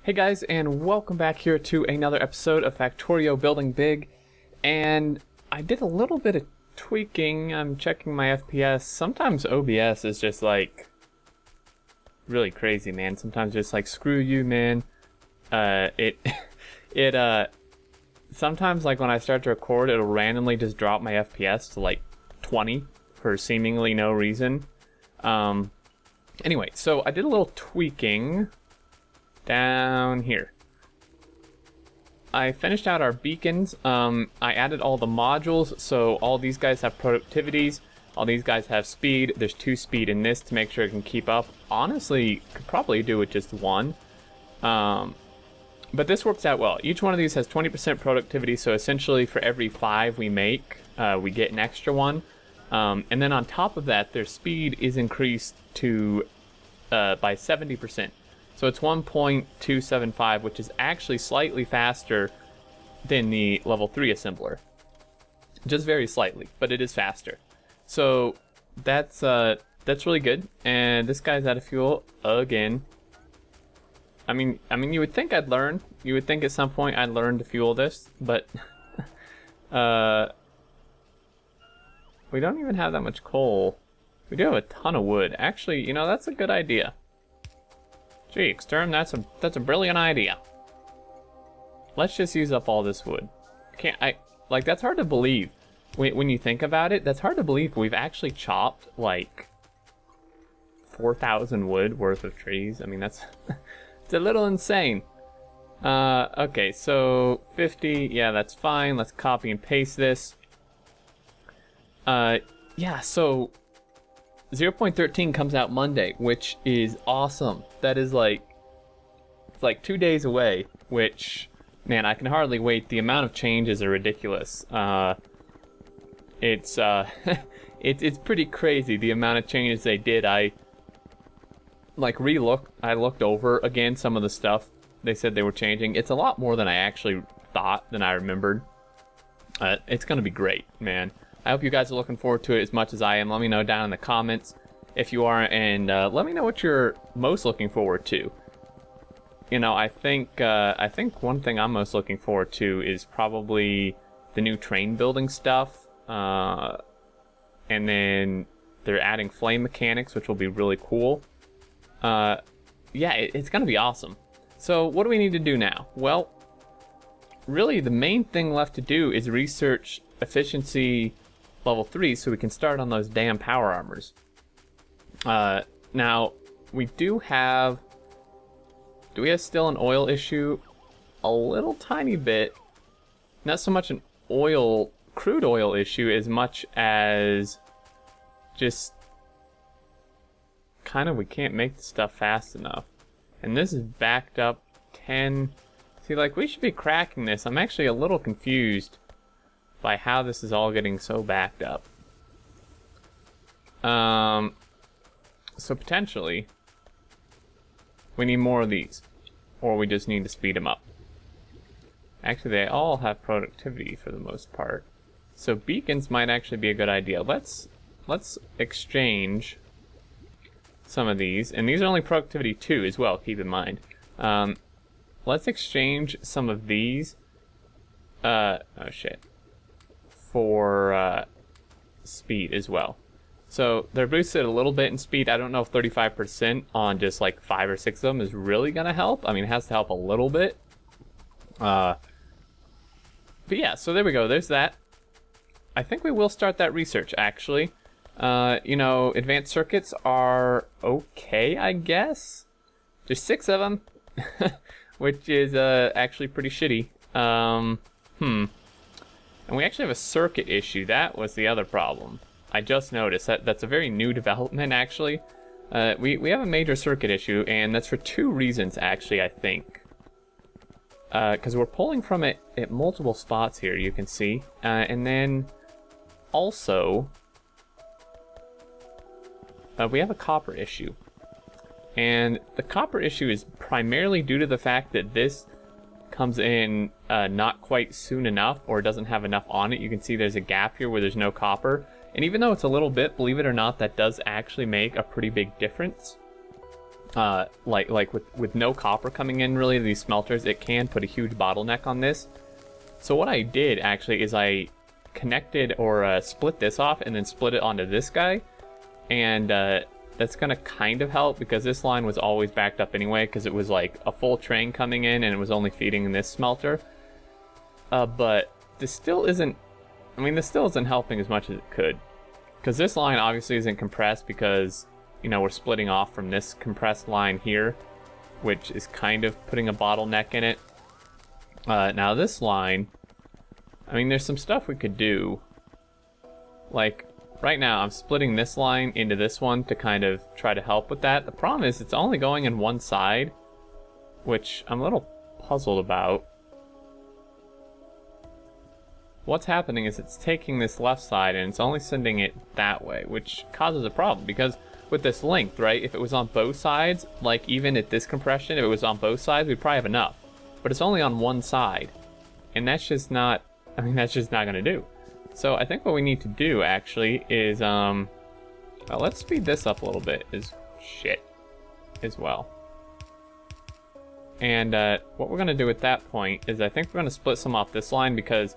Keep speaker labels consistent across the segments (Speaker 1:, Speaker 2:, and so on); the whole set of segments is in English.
Speaker 1: Hey guys, and welcome back here to another episode of Factorio Building Big. And I did a little bit of tweaking. I'm checking my FPS. Sometimes OBS is just like really crazy, man. Sometimes just like screw you, man. Sometimes like when I start to record, it'll randomly just drop my FPS to like 20 for seemingly no reason. Anyway, so I did a little tweaking down here. I finished out our beacons. I added all the modules, so all these guys have productivities, all these guys have speed. There's 2 speed in this to make sure it can keep up. Honestly, could probably do with just 1. But this works out well. Each one of these has 20% productivity, so essentially for every 5 we make, we get an extra one. And then on top of that, their speed is increased to by 70%. So it's 1.275, which is actually slightly faster than the level 3 assembler. Just very slightly, but it is faster. So that's really good. And this guy's out of fuel again. I mean, you would think I'd learn. You would think at some point I'd learn to fuel this, but we don't even have that much coal. We do have a ton of wood. Actually, you know, that's a good idea. Gee, Exterm, that's a brilliant idea. Let's just use up all this wood. That's hard to believe. When you think about it, that's hard to believe we've actually chopped like 4,000 wood worth of trees. I mean, that's it's a little insane. Okay, so 50, yeah, that's fine. Let's copy and paste this. Yeah, so 0.13 comes out Monday, which is awesome. That is like, it's like 2 days away, which, man, I can hardly wait. The amount of changes are ridiculous. It's pretty crazy, the amount of changes they did. I looked over again some of the stuff they said they were changing. It's a lot more than I actually thought, than I remembered. It's gonna be great, man. I hope you guys are looking forward to it as much as I am. Let me know down in the comments if you are, and let me know what you're most looking forward to. You know, I think one thing I'm most looking forward to is probably the new train building stuff, and then they're adding flame mechanics, which will be really cool. Yeah, it's gonna be awesome. So what do we need to do now? Well, really the main thing left to do is research efficiency level 3 so we can start on those damn power armors. Now we do have still an oil issue? A little tiny bit. Not so much an crude oil issue as much as just kind of we can't make the stuff fast enough. And this is backed up 10. See, like, we should be cracking this. I'm actually a little confused by how this is all getting so backed up. So potentially we need more of these, or we just need to speed them up. Actually, they all have productivity for the most part, so beacons might actually be a good idea. Let's exchange some of these, and these are only productivity 2 as well, keep in mind. Let's exchange some of these oh shit, for speed as well. So they're boosted a little bit in speed. I don't know if 35% on just like 5 or 6 of them is really gonna help. I mean, it has to help a little bit. But yeah, so there we go. There's that. I think we will start that research, actually. You know, advanced circuits are okay, I guess. There's 6 of them, which is actually pretty shitty. And we actually have a circuit issue. That was the other problem. I just noticed that's a very new development, actually. We have a major circuit issue, and that's for 2 reasons, actually, I think. Because we're pulling from it at multiple spots here, you can see. And then also, we have a copper issue. And the copper issue is primarily due to the fact that this comes in not quite soon enough, or doesn't have enough on it. You can see there's a gap here where there's no copper. And even though it's a little bit, believe it or not, that does actually make a pretty big difference. like with no copper coming in really to these smelters, it can put a huge bottleneck on this. So what I did actually is I connected or split this off and then split it onto this guy, and that's gonna kind of help because this line was always backed up anyway because it was like a full train coming in and it was only feeding this smelter. But this still isn't, I mean, this still isn't helping as much as it could, because this line obviously isn't compressed because, you know, we're splitting off from this compressed line here, which is kind of putting a bottleneck in it. Now this line, I mean, there's some stuff we could do. Like, right now I'm splitting this line into this one to kind of try to help with that. The problem is it's only going in one side, which I'm a little puzzled about. What's happening is it's taking this left side and it's only sending it that way, which causes a problem because with this length, right, if it was on both sides, like even at this compression, if it was on both sides, we'd probably have enough. But it's only on one side, and that's just not, I mean, that's just not going to do. So I think what we need to do actually is, well, let's speed this up a little bit as well. And what we're going to do at that point is I think we're going to split some off this line because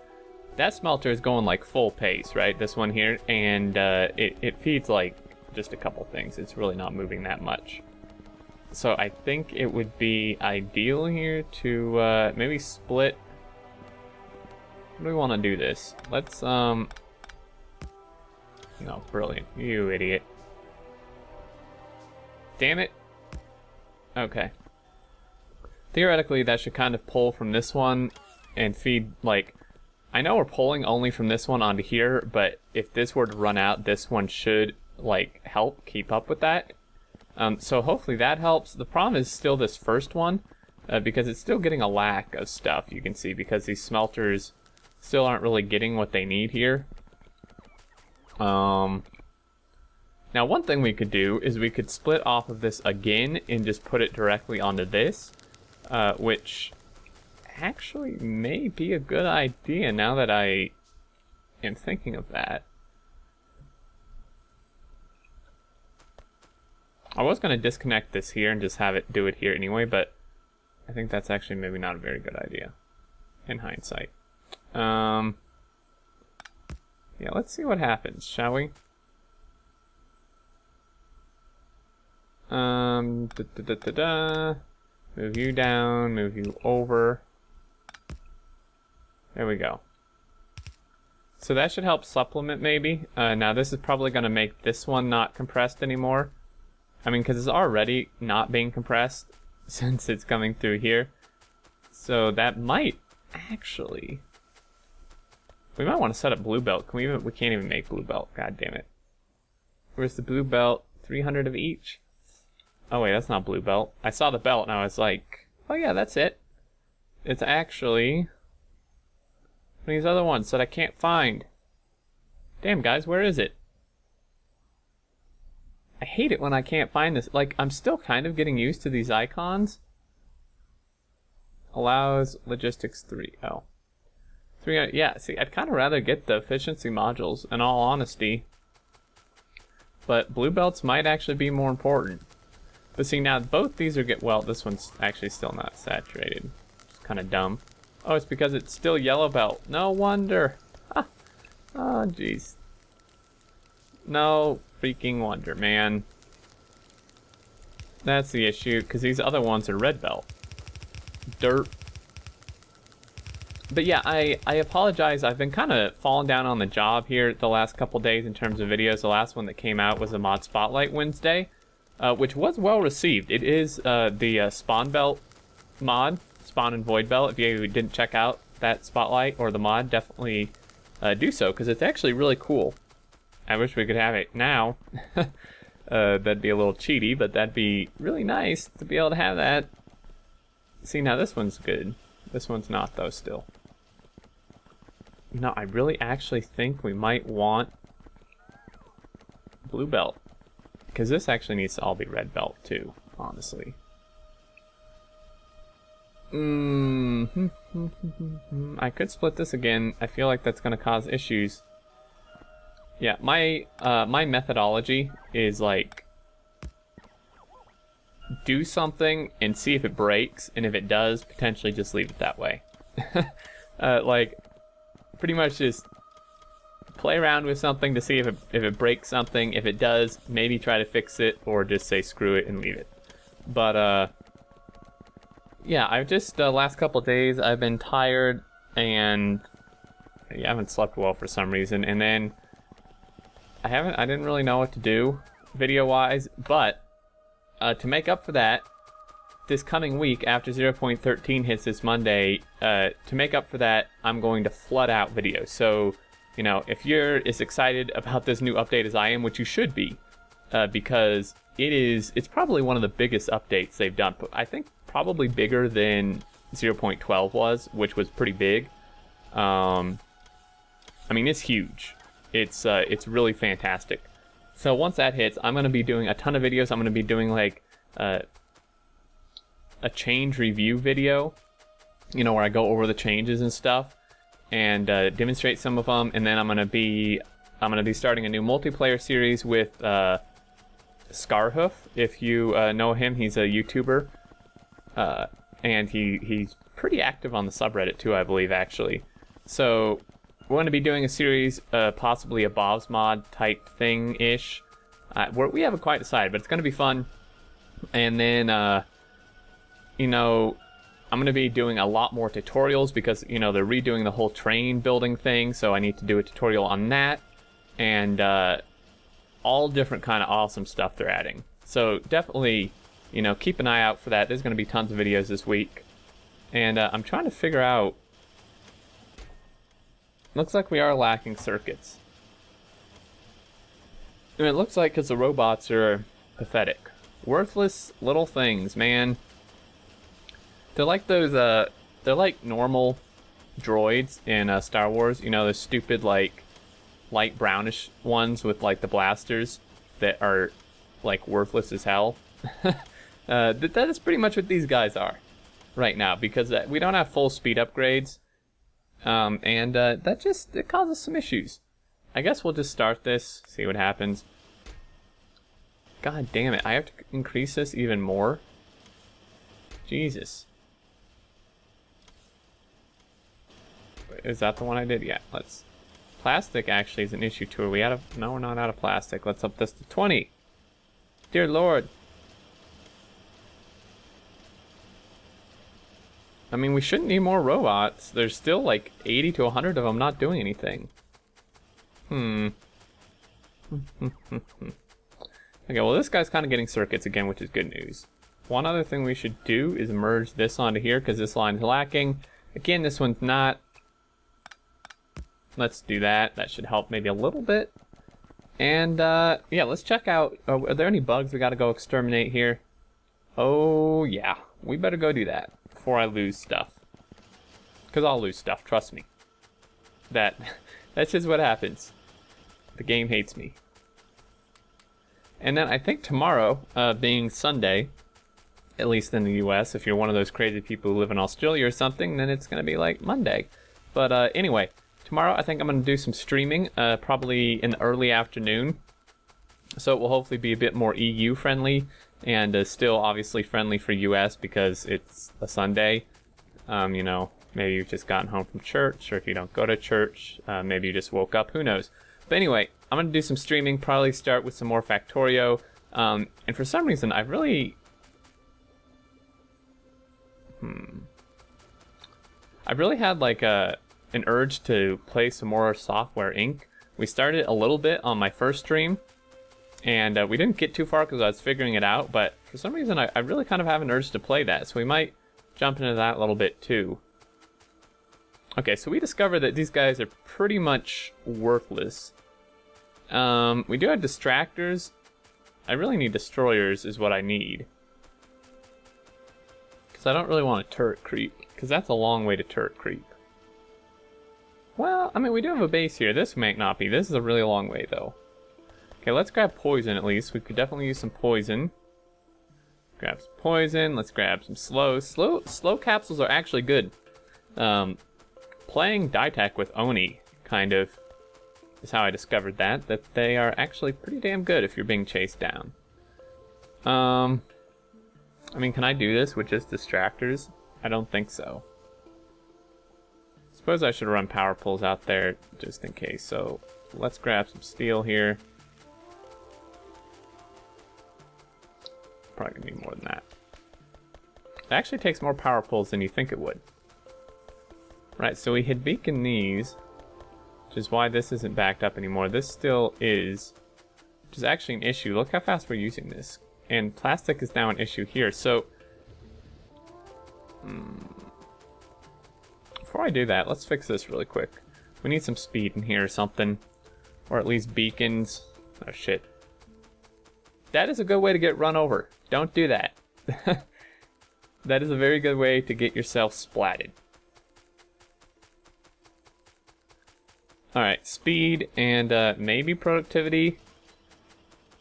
Speaker 1: that smelter is going like full pace, right? This one here, and it feeds like just a couple things. It's really not moving that much. So I think it would be ideal here to maybe split. How do we want to do this? Let's no, brilliant. You idiot. Damn it. Okay. Theoretically, that should kind of pull from this one and feed, like, I know we're pulling only from this one onto here, but if this were to run out, this one should, like, help keep up with that. So hopefully that helps. The problem is still this first one, because it's still getting a lack of stuff, you can see, because these smelters still aren't really getting what they need here. Now one thing we could do is we could split off of this again and just put it directly onto this, which actually may be a good idea now that I am thinking of that. I was going to disconnect this here and just have it do it here anyway, but I think that's actually maybe not a very good idea in hindsight. Yeah, let's see what happens, shall we? Move you down, move you over. There we go. So that should help supplement maybe. Now this is probably going to make this one not compressed anymore. I mean, because it's already not being compressed since it's coming through here. So that might actually... We might want to set up blue belt. Can we even... We can't even make blue belt. God damn it. Where's the blue belt? 300 of each? Oh wait, that's not blue belt. I saw the belt and I was like, oh yeah, that's it. It's actually... these other ones that I can't find. Damn, guys, where is it? I hate it when I can't find this. Like, I'm still kind of getting used to these icons. Allows logistics 3. Oh. 3, yeah, see, I'd kind of rather get the efficiency modules, in all honesty. But blue belts might actually be more important. But see, now both these are well, this one's actually still not saturated. It's kind of dumb. Oh, it's because it's still yellow belt. No wonder. Ah. Oh, jeez. No freaking wonder, man. That's the issue, because these other ones are red belt. Dirt. But yeah, I apologize. I've been kind of falling down on the job here the last couple days in terms of videos. The last one that came out was a Mod Spotlight Wednesday, which was well received. It is the Spawn Belt mod. Spawn and Void Belt. If you didn't check out that spotlight or the mod, definitely do so, because it's actually really cool. I wish we could have it now. That'd be a little cheaty, but that'd be really nice to be able to have that. See, now this one's good. This one's not, though, still. No, I really actually think we might want blue belt, because this actually needs to all be red belt too, honestly. I could split this again. I feel like that's going to cause issues. Yeah, my methodology is like do something and see if it breaks, and if it does, potentially just leave it that way. Like, pretty much just play around with something to see if it breaks something. If it does, maybe try to fix it, or just say screw it and leave it. But, yeah, I've just, last couple days, I've been tired, and I haven't slept well for some reason, and then I didn't really know what to do video-wise, but to make up for that, this coming week, after 0.13 hits this Monday, to make up for that, I'm going to flood out videos. So, you know, if you're as excited about this new update as I am, which you should be, because it's probably one of the biggest updates they've done. I think probably bigger than 0.12 was, which was pretty big. I mean, it's huge. It's really fantastic. So once that hits, I'm going to be doing a ton of videos. I'm going to be doing like a change review video, you know, where I go over the changes and stuff and demonstrate some of them. And then I'm going to be starting a new multiplayer series with Scarhoof. If you know him, he's a YouTuber, and he's pretty active on the subreddit too, I believe, actually. So we're going to be doing a series, possibly a Bob's Mod type thing-ish. We haven't quite decided, but it's going to be fun. And then, you know, I'm going to be doing a lot more tutorials because, you know, they're redoing the whole train building thing, so I need to do a tutorial on that. And all different kind of awesome stuff they're adding. So definitely, you know, keep an eye out for that. There's going to be tons of videos this week. And I'm trying to figure out... Looks like we are lacking circuits. And it looks like because the robots are pathetic. Worthless little things, man. They're like those, they're like normal droids in Star Wars. You know, those stupid, like, light brownish ones with, like, the blasters that are, like, worthless as hell. That is pretty much what these guys are right now, because we don't have full speed upgrades. And it causes some issues. I guess we'll just start this, see what happens. God damn it, I have to increase this even more? Jesus. Is that the one I did? Yeah, let's... Plastic actually is an issue too. Are we out of... No, we're not out of plastic. Let's up this to 20. Dear Lord. I mean, we shouldn't need more robots. There's still like 80 to 100 of them not doing anything. Okay, well this guy's kind of getting circuits again, which is good news. One other thing we should do is merge this onto here, because this line's lacking. Again, this one's not. Let's do that. That should help maybe a little bit. And, yeah, let's check out... are there any bugs we gotta go exterminate here? Oh, yeah. We better go do that before I lose stuff. Because I'll lose stuff, trust me. That's just what happens. The game hates me. And then I think tomorrow, being Sunday, at least in the US, if you're one of those crazy people who live in Australia or something, then it's going to be like Monday. But anyway, tomorrow I think I'm going to do some streaming, probably in the early afternoon. So it will hopefully be a bit more EU friendly, and still obviously friendly for US because it's a Sunday. You know, maybe you've just gotten home from church, or if you don't go to church, maybe you just woke up, who knows. But anyway, I'm going to do some streaming, probably start with some more Factorio. And for some reason, I've really... I've really had like an urge to play some more Software Inc. We started a little bit on my first stream, and we didn't get too far because I was figuring it out, but for some reason I really kind of have an urge to play that, so we might jump into that a little bit too. Okay, so we discovered that these guys are pretty much worthless. We do have distractors. I really need destroyers is what I need. Because I don't really want a turret creep, because that's a long way to turret creep. Well, I mean, we do have a base here. This might not be. This is a really long way, though. Okay, let's grab poison at least. We could definitely use some poison. Grab some poison. Let's grab some slow. Slow capsules are actually good. Playing Ditech with Oni, kind of, is how I discovered that they are actually pretty damn good if you're being chased down. I mean, can I do this with just distractors? I don't think so. Suppose I should run power poles out there just in case. So let's grab some steel here. Probably gonna need more than that. It actually takes more power poles than you think it would. Right, so we had beaconed these, which is why this isn't backed up anymore. This still is, which is actually an issue. Look how fast we're using this. And plastic is now an issue here. So before I do that, let's fix this really quick. We need some speed in here or something. Or at least beacons. Oh shit. That is a good way to get run over. Don't do that. That is a very good way to get yourself splatted. Alright, speed and maybe productivity.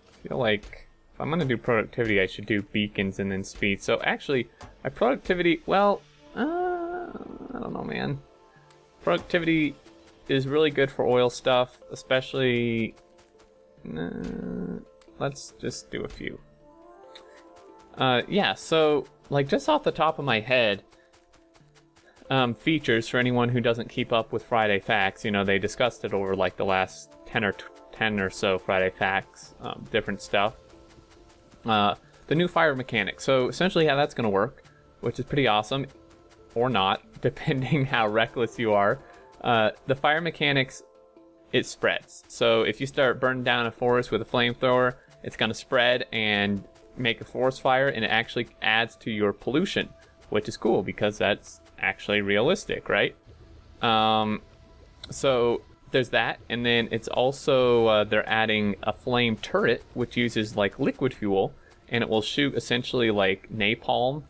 Speaker 1: I feel like if I'm gonna do productivity, I should do beacons and then speed. So actually, my productivity, well, I don't know, man. Productivity is really good for oil stuff, especially... let's just do a few. Yeah, so, like, just off the top of my head, features for anyone who doesn't keep up with Friday Facts, you know, they discussed it over, like, the last 10 or so Friday Facts, different stuff. The new fire mechanic. So, essentially how that's going to work, which is pretty awesome, or not, depending how reckless you are. The fire mechanics, it spreads. So if you start burning down a forest with a flamethrower, it's going to spread and make a forest fire, and it actually adds to your pollution, which is cool because that's actually realistic, right? So there's that, and then it's also they're adding a flame turret which uses like liquid fuel, and it will shoot essentially like napalm.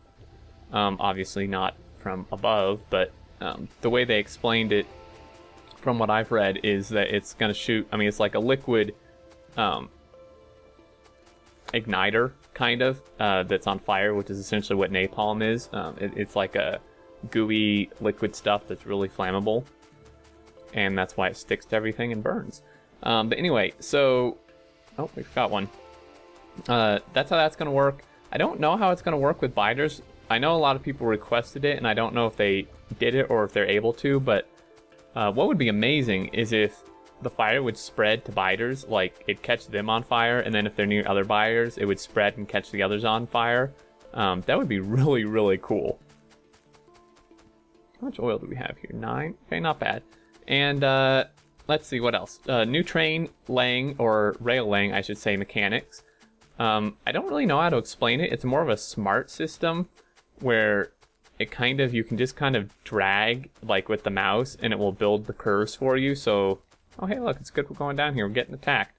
Speaker 1: Obviously not from above, but the way they explained it from what I've read is that it's going to shoot, I mean, it's like a liquid igniter, kind of, that's on fire, which is essentially what napalm is. It's like a gooey liquid stuff that's really flammable, and that's why it sticks to everything and burns. But anyway, so... Oh, we forgot one. That's how that's going to work. I don't know how it's going to work with biters. I know a lot of people requested it, and I don't know if they did it or if they're able to, but what would be amazing is if the fire would spread to biters, like it'd catch them on fire, and then if they're near other biters, it would spread and catch the others on fire. That would be really, really cool. How much oil do we have here? 9? Okay, not bad. And let's see, what else? New train laying, or rail laying, I should say, mechanics. I don't really know how to explain it. It's more of a smart system where it kind of, you can just kind of drag like with the mouse and it will build the curves for you. So, oh hey, look, it's good we're going down here. We're getting attacked.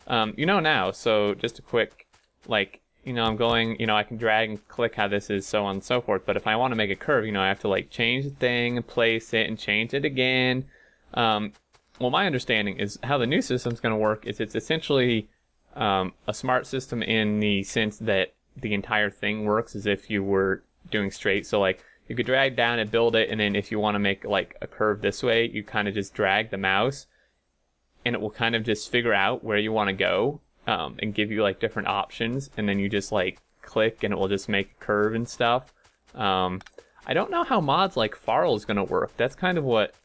Speaker 1: You know now, so just a quick, like, you know, I'm going, you know, I can drag and click how this is, so on and so forth. But if I want to make a curve, you know, I have to like change the thing and place it and change it again. Well, my understanding is how the new system's going to work is it's essentially a smart system in the sense that the entire thing works as if you were doing straight. So like you could drag down and build it, and then if you want to make like a curve this way, you kind of just drag the mouse and it will kind of just figure out where you want to go, and give you like different options, and then you just like click and it will just make a curve and stuff. I don't know how mods like Farl is going to work. That's kind of what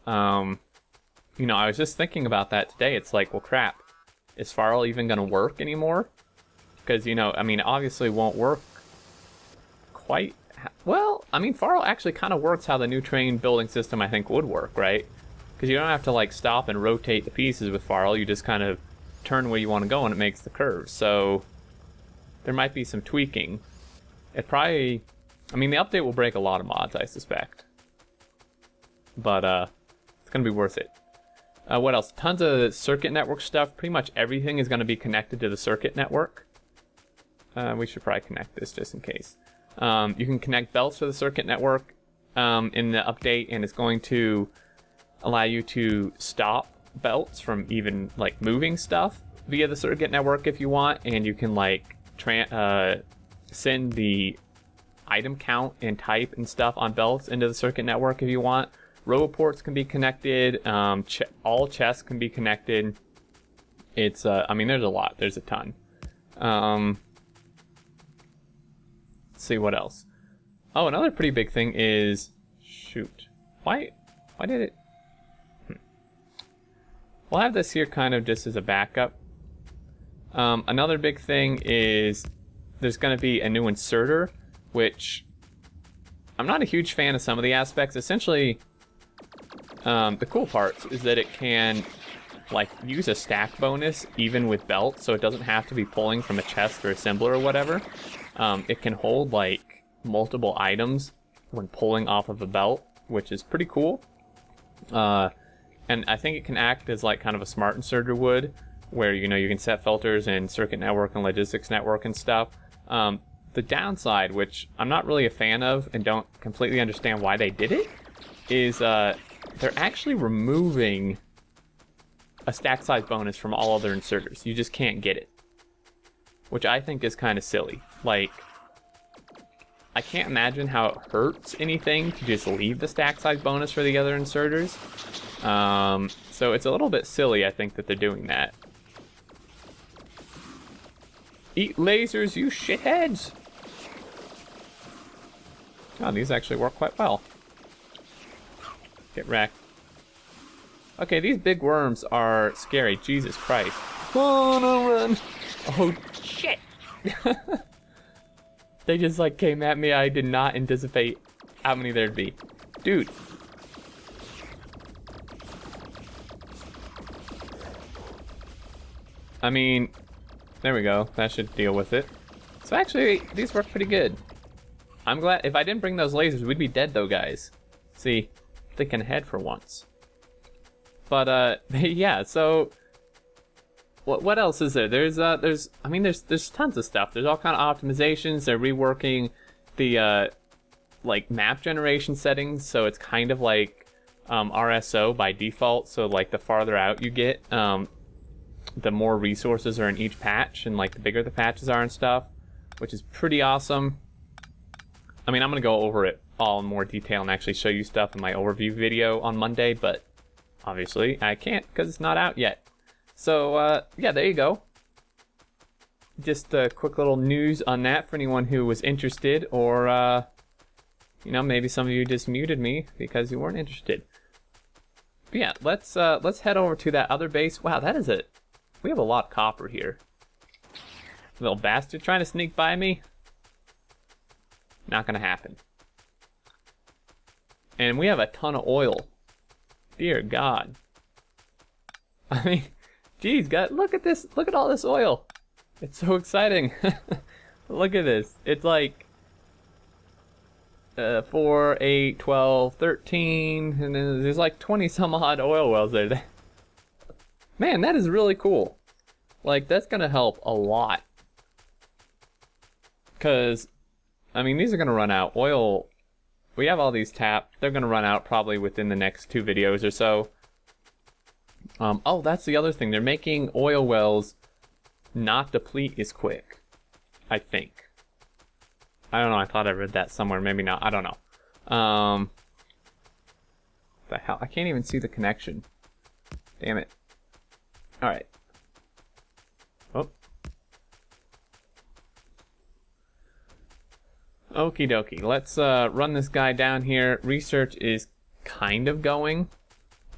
Speaker 1: you know, I was just thinking about that today. It's like, well crap, is Farl even going to work anymore? Because, you know, I mean, obviously won't work quite well. I mean, Farl actually kind of works how the new train building system I think would work, right? Because you don't have to like stop and rotate the pieces with Farl. You just kind of turn where you want to go and it makes the curves. So there might be some tweaking. It probably, I mean, the update will break a lot of mods, I suspect. But it's going to be worth it. What else? Tons of circuit network stuff. Pretty much everything is going to be connected to the circuit network. We should probably connect this just in case. You can connect belts to the circuit network in the update, and it's going to allow you to stop belts from even like moving stuff via the circuit network if you want, and you can like send the item count and type and stuff on belts into the circuit network if you want. Roboports can be connected. All chests can be connected. It's I mean, there's a lot. There's a ton. see what else. Oh, another pretty big thing is... Shoot. Why did it... We'll have this here kind of just as a backup. Another big thing is there's going to be a new inserter, which I'm not a huge fan of some of the aspects. Essentially, the cool part is that it can like use a stack bonus even with belt, so it doesn't have to be pulling from a chest or assembler or whatever. It can hold like multiple items when pulling off of a belt, which is pretty cool. And I think it can act as like kind of a smart inserter would, where you can set filters and circuit network and logistics network and stuff. The downside, which I'm not really a fan of and don't completely understand why they did it, is they're actually removing a stack size bonus from all other inserters. You just can't get it, which I think is kind of silly. Like, I can't imagine how it hurts anything to just leave the stack size bonus for the other inserters. So it's a little bit silly, I think, that they're doing that. Eat lasers, you shitheads! Oh, these actually work quite well. Get wrecked. Okay, these big worms are scary. Jesus Christ. Oh, no, run! Oh, shit! They just, like, came at me. I did not anticipate how many there'd be. Dude. I mean, there we go. That should deal with it. So actually, these work pretty good. I'm glad. If I didn't bring those lasers, we'd be dead though, guys. See, thinking ahead for once. But yeah. So, what else is there? There's tons of stuff. There's all kind of optimizations. They're reworking the like map generation settings, so it's kind of like RSO by default. So like the farther out you get, the more resources are in each patch, and like the bigger the patches are and stuff, which is pretty awesome. I mean, I'm gonna go over it all in more detail and actually show you stuff in my overview video on Monday, but obviously I can't because it's not out yet. So yeah, there you go. Just a quick little news on that for anyone who was interested, or maybe some of you just muted me because you weren't interested. But yeah, let's head over to that other base. Wow, that is it. We have a lot of copper here. Little bastard trying to sneak by me. Not gonna happen. And we have a ton of oil. Dear God. I mean, geez, God, look at this. Look at all this oil. It's so exciting. Look at this. It's like 4, 8, 12, 13, and then there's like 20 some odd oil wells there. Man, that is really cool. Like, that's gonna help a lot. Cause, I mean, these are gonna run out. Oil, we have all these tapped. They're gonna run out probably within the next 2 videos or so. Oh, that's the other thing. They're making oil wells not deplete as quick, I think. I don't know, I thought I read that somewhere, maybe not, I don't know. The hell, I can't even see the connection. Damn it. Alright. Oh. Okie dokie, let's run this guy down here. Research is kind of going,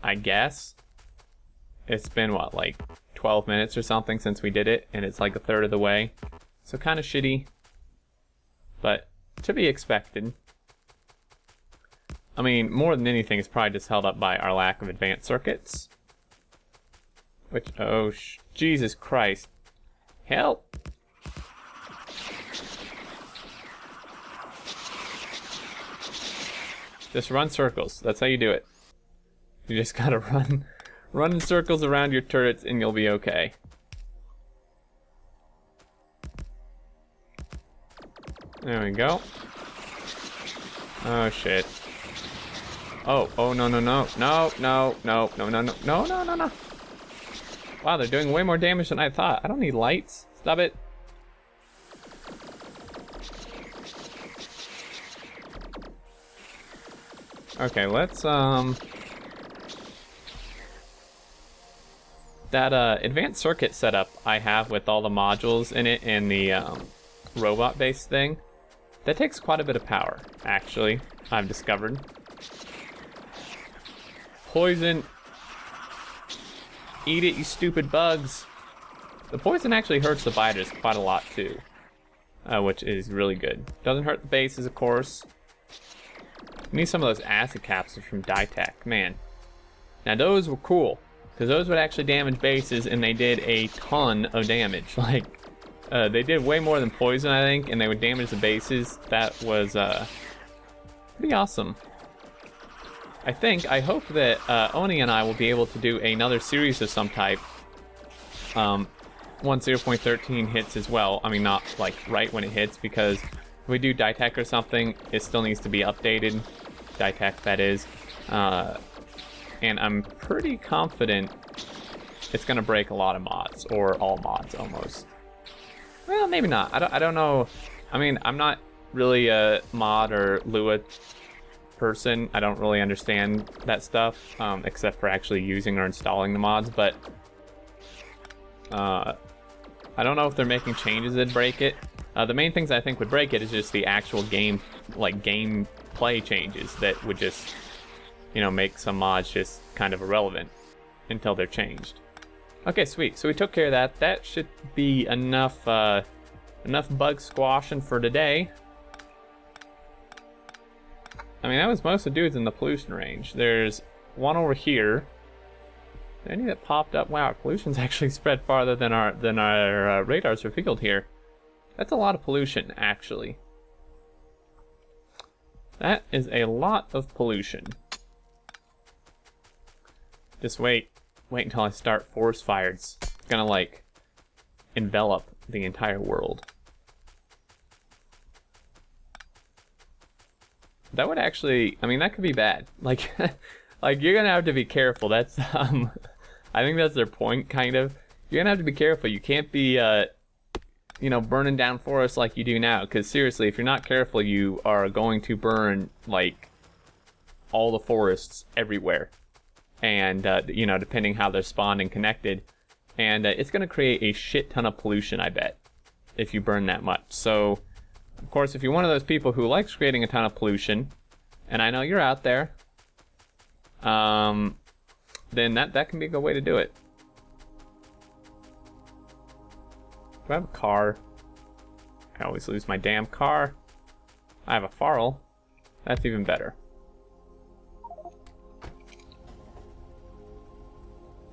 Speaker 1: I guess. It's been, what, like 12 minutes or something since we did it, and it's like a third of the way. So kind of shitty, but to be expected. I mean, more than anything, it's probably just held up by our lack of advanced circuits. Which, oh, Jesus Christ. Help! Just run circles. That's how you do it. You just gotta run in circles around your turrets and you'll be okay. There we go. Oh shit. Oh, no, no, no, no, no, no, no, no, no, no, no, no, no. Wow, they're doing way more damage than I thought. I don't need lights. Stop it. Okay, let's, that, advanced circuit setup I have with all the modules in it and the, robot-based thing, That takes quite a bit of power, actually, I've discovered. Poison. Eat it, you stupid bugs. The poison actually hurts the biters quite a lot, too. Which is really good. Doesn't hurt the bases, of course. We need some of those acid capsules from Ditech, man. Now those were cool, because those would actually damage bases, and they did a ton of damage. Like, they did way more than poison, I think, and they would damage the bases. That was pretty awesome. I hope that Oni and I will be able to do another series of some type once 0.13 hits as well. I mean, not like right when it hits, because if we do Ditech or something, it still needs to be updated. Ditech, that is. And I'm pretty confident it's going to break a lot of mods, or all mods almost. Well, maybe not. I don't know. I mean, I'm not really a mod or Lua person. I don't really understand that stuff, except for actually using or installing the mods, but I don't know if they're making changes that break it. The main things I think would break it is just the actual game, like gameplay changes that would just, you know, make some mods just kind of irrelevant until they're changed. Okay, sweet. So we took care of that. That should be enough, enough bug squashing for today. I mean, that was most of the dudes in the pollution range. There's one over here. Any that popped up? Wow, pollution's actually spread farther than our radars revealed here. That's a lot of pollution, actually. That is a lot of pollution. Just wait until I start forest fires. It's gonna like envelop the entire world. That would actually, I mean, that could be bad. Like, like you're gonna have to be careful. That's I think that's their point, kind of. You're gonna have to be careful. You can't be, you know, burning down forests like you do now. Because seriously, if you're not careful, you are going to burn like all the forests everywhere. And you know, depending how they're spawned and connected, and it's gonna create a shit ton of pollution, I bet, if you burn that much. So, of course, if you're one of those people who likes creating a ton of pollution, and I know you're out there, then that can be a good way to do it. Do I have a car? I always lose my damn car. I have a Farl. That's even better.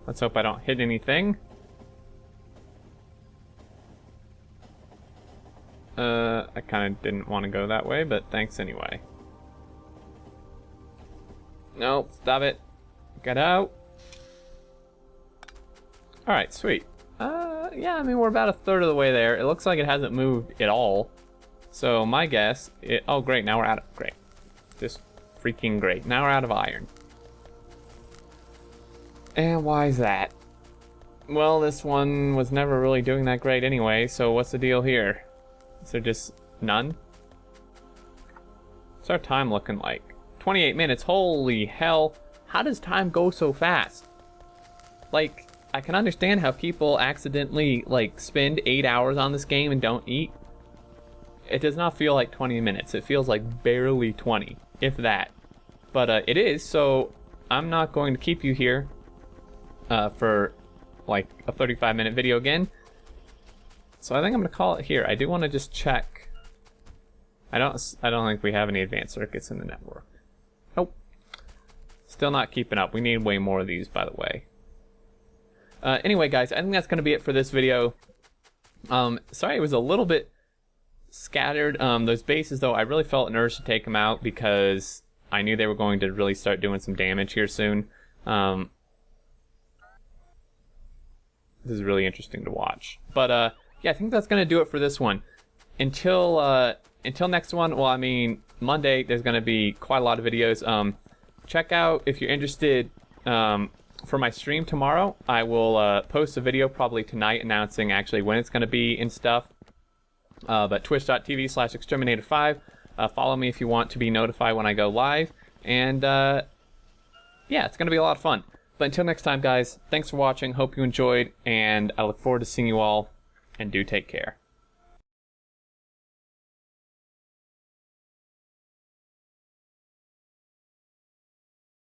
Speaker 1: Let's hope I don't hit anything. I kind of didn't want to go that way, but thanks anyway. Nope, stop it. Get out. Alright, sweet. Yeah, I mean, we're about a third of the way there. It looks like it hasn't moved at all. So my guess, oh great, now we're out of, great. Just freaking great. Now we're out of iron. And why is that? Well, this one was never really doing that great anyway, so what's the deal here? Is there just none? What's our time looking like? 28 minutes, holy hell. How does time go so fast? Like, I can understand how people accidentally, like, spend 8 hours on this game and don't eat. It does not feel like 20 minutes. It feels like barely 20, if that. But it is, so I'm not going to keep you here for like a 35-minute video again. So I think I'm gonna call it here. I do want to just check. I don't think we have any advanced circuits in the network. Nope. Still not keeping up. We need way more of these, by the way. Anyway, guys, I think that's gonna be it for this video. Sorry, it was a little bit scattered. Those bases, though, I really felt an urge to take them out because I knew they were going to really start doing some damage here soon. This is really interesting to watch. But yeah, I think that's gonna do it for this one. Until next one. Well, I mean, Monday there's gonna be quite a lot of videos. Check out if you're interested. For my stream tomorrow, I will post a video probably tonight announcing actually when it's gonna be and stuff. But twitch.tv/exterminator5. Follow me if you want to be notified when I go live. And yeah, it's gonna be a lot of fun. But until next time, guys, thanks for watching. Hope you enjoyed, and I look forward to seeing you all, and do take care.